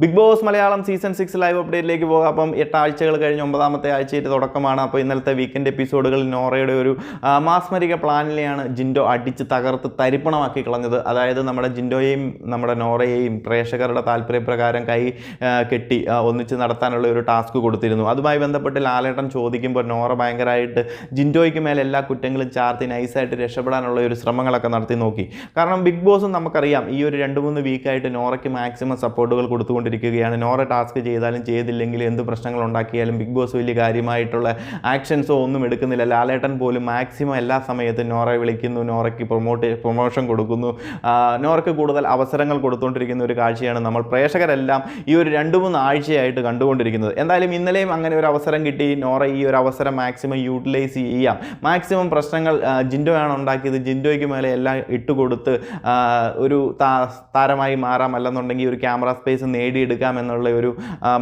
Big Boss Malayalam season 6 live അപ്ഡേറ്റിലേക്ക് പോകാം. അപ്പം 8 ആഴ്ചകൾ കഴിഞ്ഞ് 9ാമത്തെ ആഴ്ചയുടെ തുടക്കമാണ്. അപ്പോൾ ഇന്നലത്തെ വീക്കെൻഡ് എപ്പിസോഡുകളിൽ നോറയുടെ ഒരു മാസ്മരിക പ്ലാനിലെയാണ് ജിൻഡോ അടിച്ച് തകർത്ത് തരിപ്പണമാക്കി കളഞ്ഞത്. അതായത് നമ്മുടെ ജിൻഡോയെയും നമ്മുടെ നോറയെയും പ്രേക്ഷകരുടെ താല്പര്യപ്രകാരം കൈ കെട്ടി ഒന്നിച്ച് നടത്താനുള്ള ഒരു ടാസ്ക് കൊടുത്തിരുന്നു. അതുമായി ബന്ധപ്പെട്ട് ലാലേട്ടൻ ചോദിക്കുമ്പോൾ നോറ ഭയങ്കരമായിട്ട് ജിൻഡോയ്ക്ക് മേലെ എല്ലാ കുറ്റങ്ങളും ചാർത്തി നൈസായിട്ട് രക്ഷപ്പെടാനുള്ള ഒരു ശ്രമങ്ങളൊക്കെ നടത്തി നോക്കി. കാരണം ബിഗ് ബോസും നമുക്കറിയാം ഈ ഒരു 2-3 വീക്കായിട്ട് നോറയ്ക്ക് മാക്സിമം സപ്പോർട്ടുകൾ കൊടുത്തുകൊണ്ടിരിക്കുകയാണ്. നോറ ടാസ്ക് ചെയ്താലും ചെയ്തില്ലെങ്കിൽ എന്ത് പ്രശ്നങ്ങൾ ഉണ്ടാക്കിയാലും ബിഗ് ബോസ് വലിയ കാര്യമായിട്ടുള്ള ആക്ഷൻസോ ഒന്നും എടുക്കുന്നില്ല. ലാലേട്ടൻ പോലും മാക്സിമം എല്ലാ സമയത്തും നോറയെ വിളിക്കുന്നു, നോറയ്ക്ക് പ്രൊമോഷൻ കൊടുക്കുന്നു, നോറയ്ക്ക് കൂടുതൽ അവസരങ്ങൾ കൊടുത്തുകൊണ്ടിരിക്കുന്ന ഒരു കാഴ്ചയാണ് നമ്മൾ പ്രേക്ഷകരെല്ലാം ഈ ഒരു 2-3 ആഴ്ചയായിട്ട് കണ്ടുകൊണ്ടിരിക്കുന്നത്. എന്തായാലും ഇന്നലെയും അങ്ങനെ ഒരു അവസരം കിട്ടി. നോറ ഈ ഒരു അവസരം മാക്സിമം യൂട്ടിലൈസ് ചെയ്യാം, മാക്സിമം പ്രശ്നങ്ങൾ ജിൻഡോയാണ് ഉണ്ടാക്കിയത്, ജിൻഡോയ്ക്ക് മേലെ എല്ലാം ഇട്ടുകൊടുത്ത് ഒരു താരമായി മാറാം, അല്ലെന്നുണ്ടെങ്കിൽ ഒരു ക്യാമറ സ്പേസ് നേടിയെടുക്കാം എന്നുള്ള ഒരു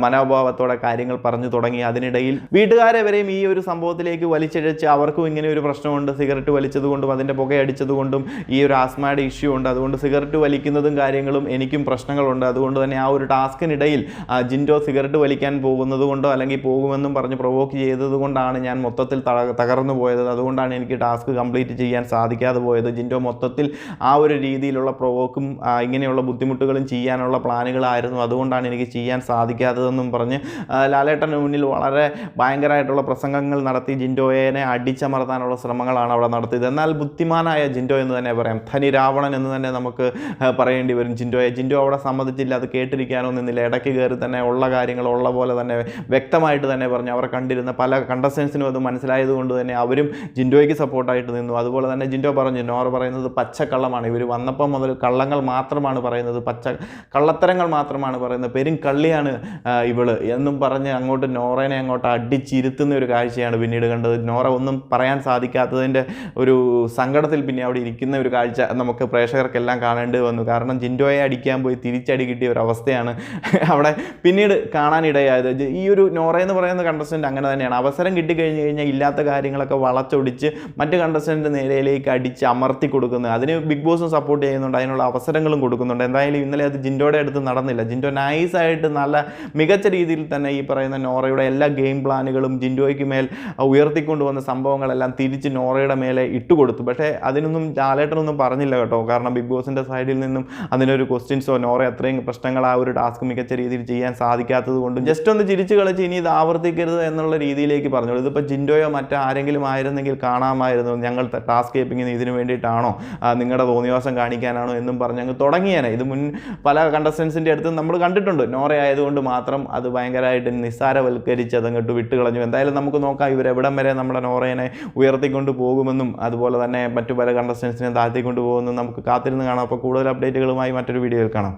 മനോഭാവത്തോടെ കാര്യങ്ങൾ പറഞ്ഞു തുടങ്ങി. അതിനിടയിൽ വീട്ടുകാരെ വരെയും ഈ ഒരു സംഭവത്തിലേക്ക് വലിച്ചിഴച്ച് അവർക്കും ഇങ്ങനെ ഒരു പ്രശ്നമുണ്ട്, സിഗരറ്റ് വലിച്ചതുകൊണ്ടും അതിൻ്റെ പുകയടിച്ചതുകൊണ്ടും ഈ ഒരു ആസ്മയുടെ ഇഷ്യൂ ഉണ്ട്, അതുകൊണ്ട് സിഗരറ്റ് വലിക്കുന്നതും കാര്യങ്ങളും എനിക്കും പ്രശ്നങ്ങളുണ്ട്, അതുകൊണ്ട് തന്നെ ആ ഒരു ടാസ്കിനിടയിൽ ജിൻഡോ സിഗരറ്റ് വലിക്കാൻ പോകുന്നത് കൊണ്ടോ അല്ലെങ്കിൽ പോകുമെന്നും പറഞ്ഞ് പ്രൊവോക്ക് ചെയ്തത് കൊണ്ടാണ് ഞാൻ മൊത്തത്തിൽ തകർന്നു പോയത്, അതുകൊണ്ടാണ് എനിക്ക് ടാസ്ക് കംപ്ലീറ്റ് ചെയ്യാൻ സാധിക്കാതെ പോയത്. ജിൻഡോ മൊത്തത്തിൽ ആ ഒരു രീതിയിലുള്ള പ്രൊവോക്കും ഇങ്ങനെയുള്ള ബുദ്ധിമുട്ടുകളും ചെയ്യാനുള്ള പ്ലാനുകളായിരുന്നു, അതുകൊണ്ടാണ് എനിക്ക് ചെയ്യാൻ സാധിക്കാത്തതെന്നും പറഞ്ഞ് ലാലേട്ടന് മുന്നിൽ വളരെ ഭയങ്കരമായിട്ടുള്ള പ്രസംഗങ്ങൾ നടത്തി ജിൻഡോയെ അടിച്ചമർത്താനുള്ള ശ്രമങ്ങളാണ് അവിടെ നടത്തിയത്. എന്നാൽ ബുദ്ധിമാനായ ജിൻഡോ എന്ന് തന്നെ പറയാം, ധനി രാവണൻ എന്ന് തന്നെ നമുക്ക് പറയേണ്ടി വരും ജിൻഡോ അവിടെ സമ്മതിച്ചില്ല, അത് കേട്ടിരിക്കാനോ നിന്നില്ല, ഇടയ്ക്ക് കയറി തന്നെ ഉള്ള കാര്യങ്ങൾ ഉള്ള പോലെ തന്നെ വ്യക്തമായിട്ട് തന്നെ പറഞ്ഞു. അവർ കണ്ടിരുന്ന പല കണ്ടസ്റ്റൻസിനും അത് മനസ്സിലായതുകൊണ്ട് തന്നെ അവരും ജിൻഡോയ്ക്ക് സപ്പോർട്ടായിട്ട് നിന്നു. അതുപോലെ തന്നെ ജിൻഡോ പറഞ്ഞു, നോറ പറയുന്നത് പച്ചക്കള്ളമാണ്, ഇവർ വന്നപ്പം മുതൽ കള്ളങ്ങൾ മാത്രമാണ് പറയുന്നത്, കള്ളത്തരങ്ങൾ മാത്രമാണ് പറയുന്നത്, പെരും കള്ളിയാണ് ഇവള് എന്നും പറഞ്ഞ് അങ്ങോട്ട് നോറേനെ അങ്ങോട്ട് അടിച്ചിരുത്തുന്ന ഒരു കാഴ്ചയാണ് പിന്നീട് കണ്ടത്. നോറ ഒന്നും പറയാൻ സാധിക്കാത്തതിൻ്റെ ഒരു സങ്കടത്തിൽ പിന്നെ അവിടെ ഇരിക്കുന്ന ഒരു കാഴ്ച നമുക്ക് പ്രേക്ഷകർക്കെല്ലാം കാണേണ്ടി വന്നു. കാരണം ജിൻഡോയെ അടിക്കാൻ പോയി തിരിച്ചടി കിട്ടിയ ഒരു അവസ്ഥയാണ് അവിടെ പിന്നീട് കാണാനിടയായത്. ഈ ഒരു നോറ എന്ന് പറയുന്ന കണ്ടസ്റ്റൻ്റ് അങ്ങനെ തന്നെയാണ്, അവസരം കിട്ടിക്കഴിഞ്ഞ് കഴിഞ്ഞാൽ ഇല്ലാത്ത കാര്യങ്ങളൊക്കെ വളച്ചൊടിച്ച് മറ്റ് കണ്ടസ്റ്റൻ്റ് നേരയിലേക്ക് അടിച്ച് അമർത്തി കൊടുക്കുന്നത്. അതിന് ബിഗ് ബോസും സപ്പോർട്ട് ചെയ്യുന്നുണ്ട്, അതിനുള്ള അവസരങ്ങളും കൊടുക്കുന്നുണ്ട്. എന്തായാലും ഇന്നലെ അത് ജിൻഡോയുടെ അടുത്ത് നടന്നില്ല. ജിൻഡോ നൈസായിട്ട് നല്ല മികച്ച രീതിയിൽ തന്നെ ഈ പറയുന്ന നോറയുടെ എല്ലാ ഗെയിം പ്ലാനുകളും ജിൻഡോയ്ക്ക് മേൽ ഉയർത്തിക്കൊണ്ടുവന്ന സംഭവങ്ങളെല്ലാം തിരിച്ച് നോറയുടെ മേലെ ഇട്ടുകൊടുത്തു. പക്ഷേ അതിനൊന്നും ലാലേട്ടനൊന്നും പറഞ്ഞില്ല കേട്ടോ. കാരണം ബിഗ് ബോസിൻ്റെ സൈഡിൽ നിന്നും അതിനൊരു ക്വസ്റ്റ്യൻസോ നോറ അത്രയും പ്രശ്നങ്ങൾ ആ ഒരു ടാസ്ക് മികച്ച രീതിയിൽ ചെയ്യാൻ സാധിക്കാത്തത് കൊണ്ടും ജസ്റ്റ് ഒന്ന് ചിരിച്ച് കളിച്ച് ഇനി ഇത് ആവർത്തിക്കരുത് എന്നുള്ള രീതിയിലേക്ക് പറഞ്ഞോളൂ. ഇതിപ്പോൾ ജിൻഡോയോ മറ്റാരെങ്കിലും ആയിരുന്നെങ്കിൽ കാണാമായിരുന്നു, ഞങ്ങൾ ടാസ്ക് കേൾപ്പിക്കുന്നത് ഇതിന് വേണ്ടിയിട്ടാണോ, നിങ്ങളുടെ തോന്നിവാസം കാണിക്കാനാണോ എന്നും പറഞ്ഞ് അങ്ങ് തുടങ്ങിയേനെ. ഇത് മുൻ പല കണ്ടസ്റ്റൻസിൻ്റെ അടുത്ത് നമ്മൾ കണ്ടിട്ടുണ്ട്. നോറ ആയതുകൊണ്ട് മാത്രം അത് ഭയങ്കരമായിട്ട് നിസ്സാരവൽക്കരിച്ച് അതങ്ങോട്ട് വിട്ടുകളഞ്ഞു. എന്തായാലും നമുക്ക് നോക്കാം ഇവരെവിടം വരെ നമ്മുടെ നോറയെ ഉയർത്തിക്കൊണ്ട് പോകുമെന്നും അതുപോലെ തന്നെ മറ്റു പല കണ്ടസ്റ്റൻസിനെ താഴ്ത്തിക്കൊണ്ട് പോകുമെന്നും നമുക്ക് കാത്തിരുന്ന് കാണാം. അപ്പോൾ കൂടുതൽ അപ്ഡേറ്റുകളുമായി മറ്റൊരു വീഡിയോയിൽ കാണാം.